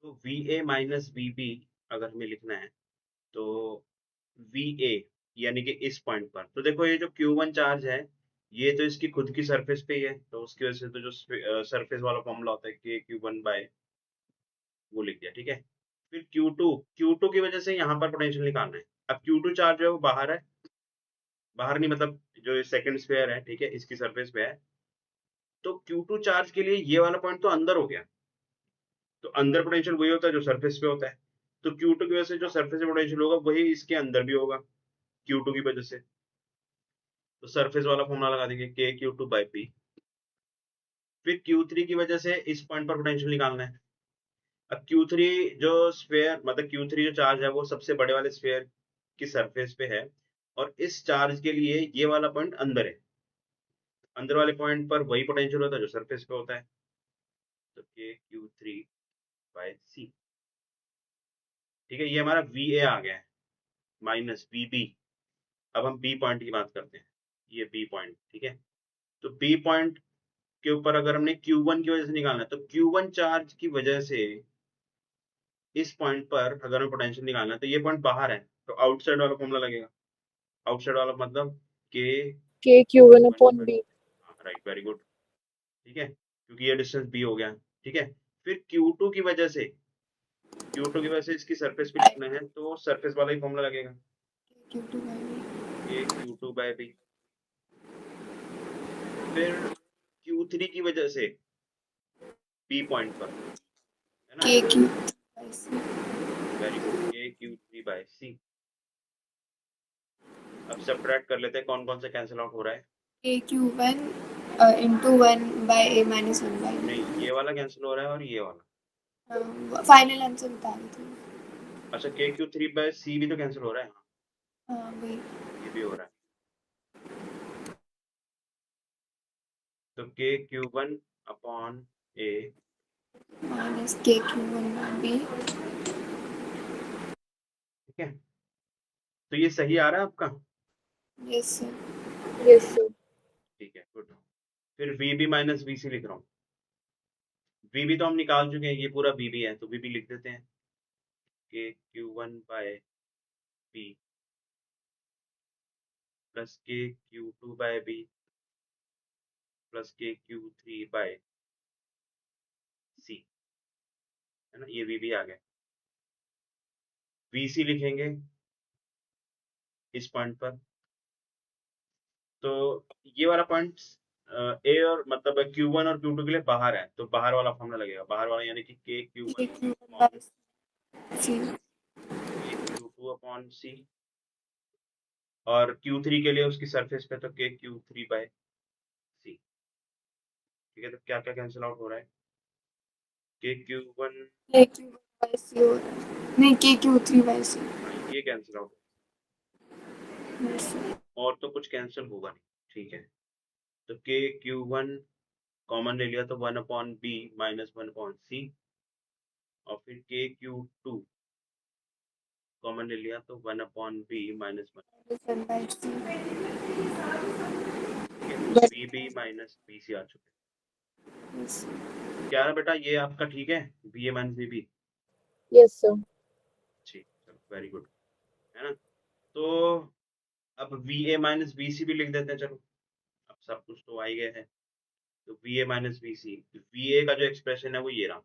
तो V A minus V B अगर हमें लिखना है तो वी ए यानी कि इस पॉइंट पर, तो देखो ये जो Q1 चार्ज है ये तो इसकी खुद की सरफेस पे ही है, तो उसकी वजह से तो जो सरफेस वाला फॉर्मूला होता है के Q1 बाय वो लिख दिया, ठीक है। फिर Q2 की वजह से यहाँ पर पोटेंशियल निकालना है। अब Q2 चार्ज जो है वो बाहर है, बाहर नहीं मतलब जो सेकंड स्फीयर है, ठीक है, इसकी सरफेस पे है। तो Q2 चार्ज के लिए ये वाला पॉइंट तो अंदर हो गया, तो अंदर पोटेंशियल वही होता है जो सरफेस पे होता है। तो Q2 की वजह से जो सरफेस पे पोटेंशियल होगा वही इसके अंदर भी होगा Q2 की वजह से। तो सरफेस वाला फॉर्मूला लगा देंगे के Q2 बाई पी। फिर Q3 की वजह से इस पॉइंट पर पोटेंशियल निकालना है। अब Q3 जो स्फीयर मतलब Q3 जो चार्ज है वो सबसे बड़े वाले स्फीयर की सरफेस पे है, और इस चार्ज के लिए ये वाला पॉइंट अंदर है। अंदर वाले पॉइंट पर वही पोटेंशियल होता है जो सरफेस पे होता है, तो के Q3 बाय सी। ठीक है, ये हमारा वी ए आ गया है माइनस वी बी। अब हम बी पॉइंट की बात करते हैं, ये बी पॉइंट, ठीक है। तो बी पॉइंट के ऊपर अगर हमने Q1 की वजह से निकालना है तो Q1 चार्ज की वजह से इस पॉइंट पर अगर हमें पोटेंशियल निकालना है तो ये पॉइंट बाहर है, तो आउटसाइड वाला फॉर्मूला लगेगा। आउटसाइड वाला मतलब के K Q one upon B. Right, very good, ठीक है, क्योंकि ये डिस्टेंस बी हो गया, ठीक है। फिर Q2 की वजह से इसकी सरफेस पे लिखना है तो सरफेस वाला ही फॉर्मूला लगेगा, क्यू टू बाई बी। के Q2 बाय बी। फिर Q3 की वजह से बी पॉइंट पर, है ना, K Q by C. Very good, K Q3 bye सी। अब सब्ट्रैक्ट कर लेते हैं कौन कौन से कैंसिल आउट हो रहा है। K Q one into one by A minus one by नहीं, बी। ये वाला कैंसिल हो रहा है और ये वाला। फाइनल आंसर बता रही थी। अच्छा, के Q3 बाय सी भी तो कैंसिल हो रहा है, हाँ, हाँ वही। ये भी हो रहा है। तो के Q1 अपॉन ए, माइनस के क्यू वन बाई बी। ठीक है, तो ये सही आ रहा है आपका। Yes sir. यस सर, ठीक है, गुड। फिर वी बी माइनस वी सी लिख रहा हूँ। वी बी तो हम निकाल चुके हैं, ये पूरा वी बी है, तो वी बी लिख देते हैं के Q1 बाय बी प्लस के Q2 बाय बी प्लस के Q3 बाय सी, है ना, ये वी बी आ गया। वी सी लिखेंगे इस पॉइंट पर, तो ये वाला पॉइंट ए और मतलब Q1 और Q2 के लिए बाहर है, तो बाहर वाला फॉर्मूला लगेगा, बाहर वाला यानी कि K K Q1 Q one upon by C. K Q2 upon सी, और Q3 के लिए उसकी सरफेस पे तो के Q3 बाय सी। ठीक है, तो क्या क्या कैंसिल आउट हो रहा है, के Q1, के क्यू वन बाई सी हो रहा है, नहीं के क्यू थ्री बाई सी। हाँ ये कैंसिल आउट, यस सर। और तो कुछ कैंसिल होगा नहीं, ठीक है। तो के Q1 कॉमन ले लिया तो 1/b माइनस 1/c, और फिर के Q2 कॉमन ले लिया तो 1/b माइनस 1, वन बाई सी। ठीक है। तो B B minus B C आ चुके यस हैं। तो क्या है बेटा, ये आपका ठीक है, B A minus B B. Yes sir. ठीक, चलो वेरी गुड, है ना। तो अब V A minus B C भी लिख देते हैं, चलो, अब सब कुछ तो आ ही गया है। तो V A minus B C, V A का जो एक्सप्रेशन है वो ये रहा,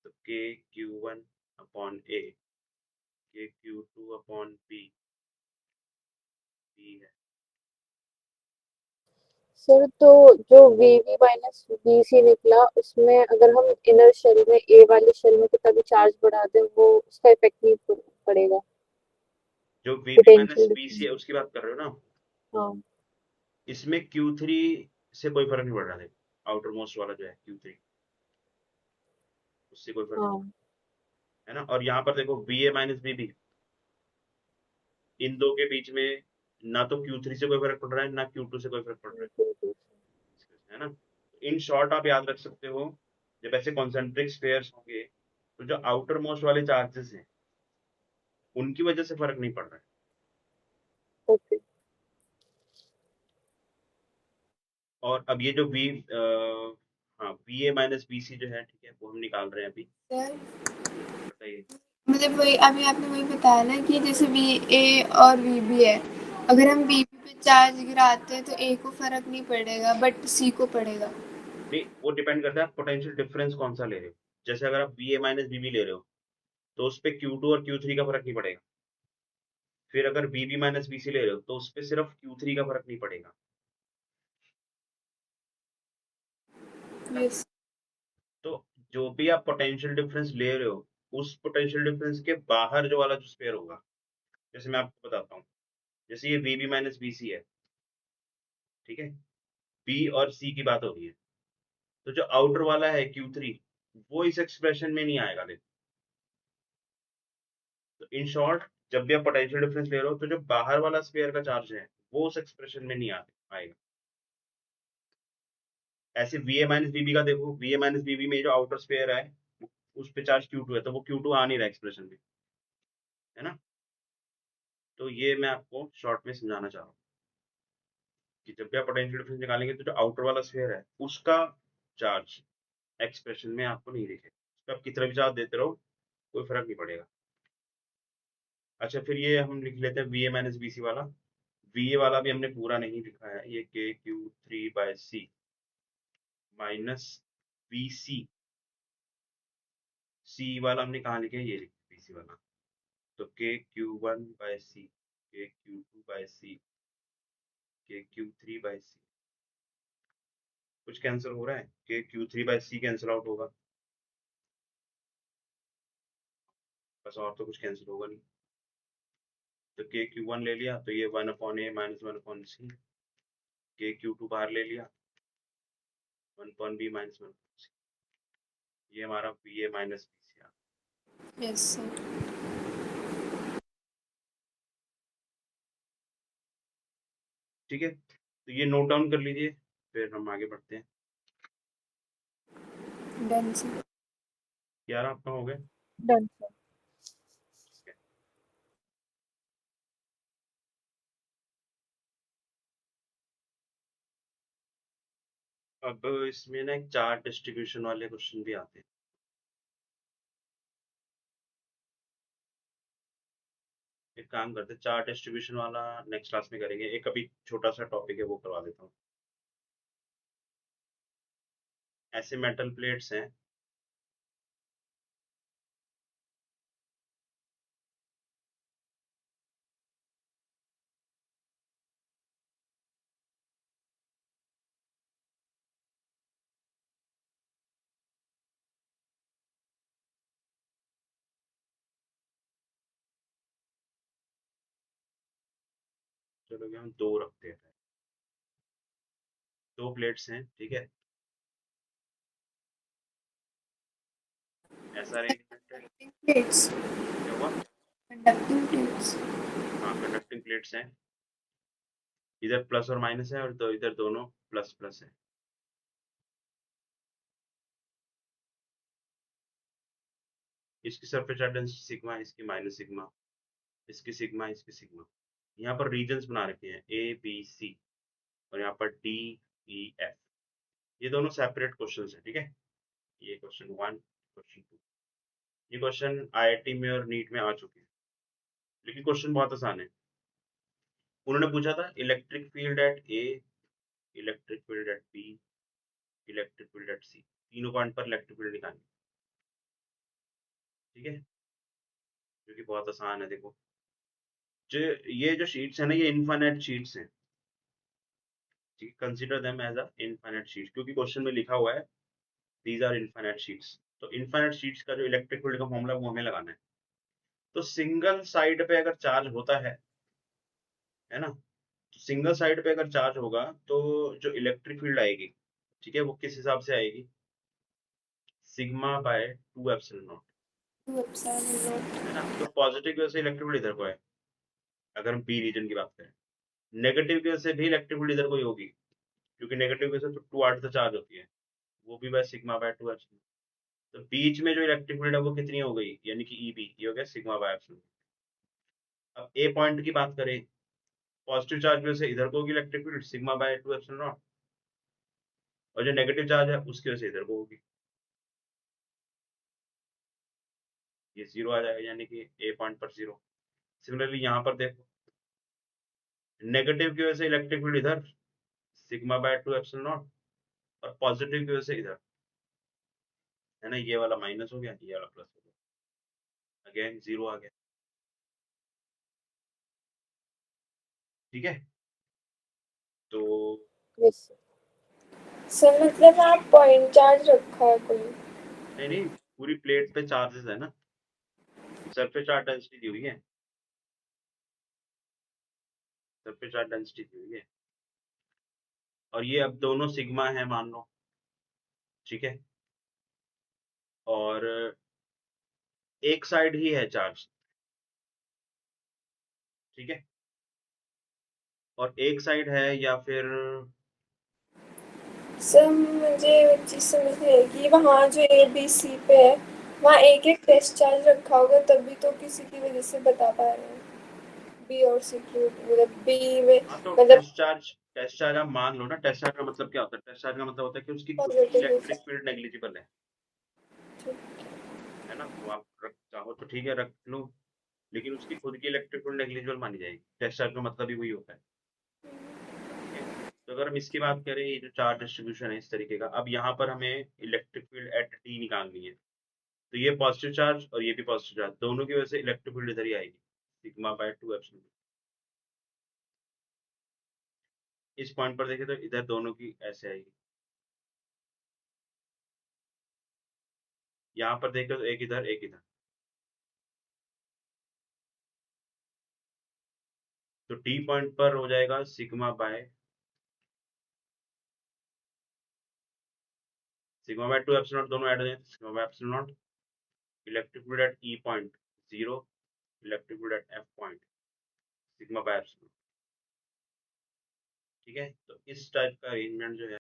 तो के Q1 अपॉन ए, के Q2 अपॉन बी, बी है। सर तो जो वी वी माइनस वी सी निकला उसमें अगर हम इनर शेल में ए वाले शेल में कितना भी चार्ज बढ़ा दें वो उसका इफेक्ट नहीं पड़ेगा। जो V B minus potential B difference. C है उसकी बात कर रहे हो ना, हाँ। इसमें Q3 से कोई फर्क नहीं पड़ रहा है, आउटर मोस्ट वाला जो है Q3, उससे कोई फर्क नहीं हाँ। पड़ रहा है ना। और यहाँ पर देखो V A minus B B, इन दो के बीच में ना तो Q3 से कोई फर्क पड़ रहा है ना Q2 से कोई फर्क पड़ रहा है ना। इन शॉर्ट आप याद रख सकते हो, जब ऐसे कॉन्सेंट्रिक स्फेयर्स होंगे तो जो आउटर मोस्ट वाले चार्जेस हैं उनकी वजह से फर्क नहीं पड़ रहा है। ओके। और अब ये जो वी हाँ, V A minus B C जो है, ठीक है, वो हम निकाल रहे हैं अभी। सर बताइए। मतलब वही अभी आपने वही बताया ना कि जैसे वी ए और वी बी है, अगर हम वी बी पे चार्ज गिराते हैं तो ए को फर्क नहीं पड़ेगा बट सी को पड़ेगा। नहीं, वो डिपेंड करता है आप पोटेंशियल डिफरेंस कौन सा ले रहे हो। जैसे अगर आप V A minus B B ले रहे हो, तो उस पर क्यू टू और क्यू थ्री का फर्क नहीं पड़ेगा। फिर अगर B B minus B C ले रहे हो, तो उस पर सिर्फ क्यू थ्री का फर्क नहीं पड़ेगा, है ना। यस। तो जो भी आप पोटेंशियल डिफरेंस ले रहे हो, उस पोटेंशियल डिफरेंस के बाहर जो वाला जो स्पेयर होगा, जैसे मैं आपको बताता हूँ, जैसे ये V B minus B C है, ठीक है, बी और सी की बात हो रही है, तो जो आउटर वाला है क्यू थ्री, वो इस एक्सप्रेशन में नहीं आएगा। देखो, तो इन शॉर्ट, जब भी आप पोटेंशियल डिफरेंस ले रहे हो, तो जो बाहर वाला स्पेयर का चार्ज है, वो उस एक्सप्रेशन में नहीं आएगा। ऐसे वी ए माइनस बीबी का देखो, वी ए माइनस बीबी में जो आउटर स्पेयर है, उस पे चार्ज क्यू टू है, तो वो क्यू टू आ नहीं रहा एक्सप्रेशन में, है ना। तो ये मैं आपको शॉर्ट में समझाना चाह रहा हूँ कि जब भी आप पोटेंशियल डिफरेंस निकालेंगे, तो जो आउटर वाला स्फीयर है, उसका चार्ज एक्सप्रेशन में आपको नहीं दिखेगा। उस पर आप कितना भी चार्ज देते रहो, कोई फर्क नहीं पड़ेगा। अच्छा, फिर ये हम लिख लेते हैं V A minus B C वाला। वी ए वाला भी हमने पूरा नहीं लिखा है, ये K Q three by C minus B C. C वाला हमने कहाँ लिखे है, ये लिखे बी सी वाला। तो के Q one by C, K Q to bye C, K Q three by सी। कुछ कैंसिल हो रहा है, K Q three by C cancel out होगा, बस, और तो कुछ कैंसिल होगा नहीं। तो के क्यू वन ले लिया, तो ये one upon A minus one upon C. K Q two बाहर ले लिया, one upon B minus one upon C. ये हमारा B A minus B C आ। Yes sir. ठीक है, तो ये नोट डाउन कर लीजिए, फिर हम आगे बढ़ते हैं। Done sir. 11 आपका हो गया। Done sir. ठीक है। अब इसमें ना एक चार्ट डिस्ट्रीब्यूशन वाले क्वेश्चन भी आते हैं। एक काम करते हैं, चार्ट डिस्ट्रीब्यूशन वाला नेक्स्ट क्लास में करेंगे। एक अभी छोटा सा टॉपिक है, वो करवा देता हूँ। ऐसे मेटल प्लेट्स हैं, चलो ये हम दो रखते हैं। दो प्लेट्स हैं, ठीक है, ऐसा अरेंजमेंट है। Conducting plates. क्या हुआ? Conducting plates. हाँ, कंडक्टिंग प्लेट्स हैं, इधर प्लस और माइनस है, और इधर दोनों प्लस प्लस है। इसकी सरफेस चार्ज सिग्मा, इसकी माइनस सिग्मा, इसकी सिग्मा, इसकी सिग्मा। यहाँ पर रीजन्स बना रखे हैं ए बी सी, और यहाँ पर डी ई एफ। ये दोनों सेपरेट क्वेश्चन है, ठीक है। ये क्वेश्चन वन, क्वेश्चन टू। ये क्वेश्चन आईआईटी में और नीट में आ चुके हैं, लेकिन क्वेश्चन बहुत आसान है। उन्होंने पूछा था electric field at A, electric field at B, electric field at C. तीनों पॉइंट पर इलेक्ट्रिक फील्ड निकालनी, ठीक है, जो कि बहुत आसान है। देखो, जो ये जो शीट्स है ना, ये इनफाइनाइट शीट्स हैं, ठीक है, consider them as a infinite sheets, क्योंकि क्वेश्चन में लिखा हुआ है दीज आर इनफाइनाइट शीट्स। तो इनफाइनाइट शीट्स का जो इलेक्ट्रिक फील्ड का फॉर्मूला, वो हमें लगाना है। तो सिंगल साइड पे अगर चार्ज होता है ना, तो सिंगल साइड पे अगर चार्ज होगा, तो जो इलेक्ट्रिक फील्ड आएगी, ठीक है, वो किस हिसाब से आएगी, sigma by two epsilon nought, two epsilon nought. है ना। तो पॉजिटिव की वजह से इलेक्ट्रिक फील्ड इधर को है, अगर हम पी रीजन की बात करें। नेगेटिव की वजह से भी इलेक्ट्रिक फील्ड इधर को ही होगी, क्योंकि नेगेटिव की वजह से तो टू आर्ट से चार्ज होती है, वो भी by sigma by two epsilon. तो बीच में जो इलेक्ट्रिक फील्ड है, वो कितनी हो गई, यानी कि ईबी, ये हो गया सिग्मा बाय एप्सिलॉन। अब ए पॉइंट की बात करें, पॉजिटिव चार्ज की वजह से इधर को होगी electric field, sigma by two epsilon not. और जो नेगेटिव चार्ज है उसकी वजह से इधर को होगी, ये 0 आ जाएगा, यानी कि ए पॉइंट पर 0। सिमिलरली यहाँ पर देखो, नेगेटिव की वजह से इलेक्ट्रिक फील्ड इधर सिग्मा बाय 2 एप्सिलॉन नॉट, और पॉजिटिव की वजह से इधर, है ना, ये वाला माइनस हो गया, ये वाला प्लस हो गया, अगेन 0 आ गया। ठीक है, तो यस सर मतलब आप पॉइंट चार्ज रखा है कोई? नहीं नहीं, पूरी प्लेट पे चार्जेस है ना, सरफेस चार्ज डेंसिटी दी हुई है, सरफेस चार्ज डेंसिटी दी हुई है, और ये अब दोनों सिग्मा है मान लो, ठीक है, और एक साइड ही है चार्ज, ठीक है, और एक साइड है या फिर सर मुझे एक चीज़ समझ नहीं आई कि वहाँ जो ए बी सी पे है वहाँ एक एक टेस्ट चार्ज रखा होगा तभी तो किसी की वजह से बता पा रहे हैं बी और सी की, मतलब बी में हाँ, तो मतलब टेस्ट चार्ज आप मान लो ना, टेस्ट चार्ज का मतलब क्या होता है, टेस्ट चार्ज का मतलब होता है कि उसकी खुद की पॉजिटिव। इलेक्ट्रिक फील्ड नेग्लिजिबल है ना, तो आप रख चाहो तो ठीक है रख लो, लेकिन उसकी खुद की इलेक्ट्रिक फील्ड नेग्लिजिबल मानी जाएगी, टेस्ट चार्ज का मतलब ही वही होता है। ठीक है, तो अगर हम इसकी बात करें, ये जो चार्ज डिस्ट्रीब्यूशन है इस तरीके का, अब यहाँ पर हमें इलेक्ट्रिक फील्ड एट टी निकालनी है, तो ये पॉजिटिव चार्ज और ये भी पॉजिटिव चार्ज, दोनों की वजह से इलेक्ट्रिक फील्ड इधर ही आएगी, सिग्मा बाय 2 एप्सिलॉन। इस पॉइंट पर देखें तो इधर दोनों की ऐसे आएगी, यहाँ पर देखें तो एक इधर एक इधर, तो टी पॉइंट पर हो जाएगा सिग्मा बाय 2 एप्सिलॉन, दोनों ऐड हो जाएंगे, sigma by epsilon, electric field eight E point 0, electric field eight F point sigma by epsilon. ठीक है, तो इस टाइप का अरेंजमेंट जो है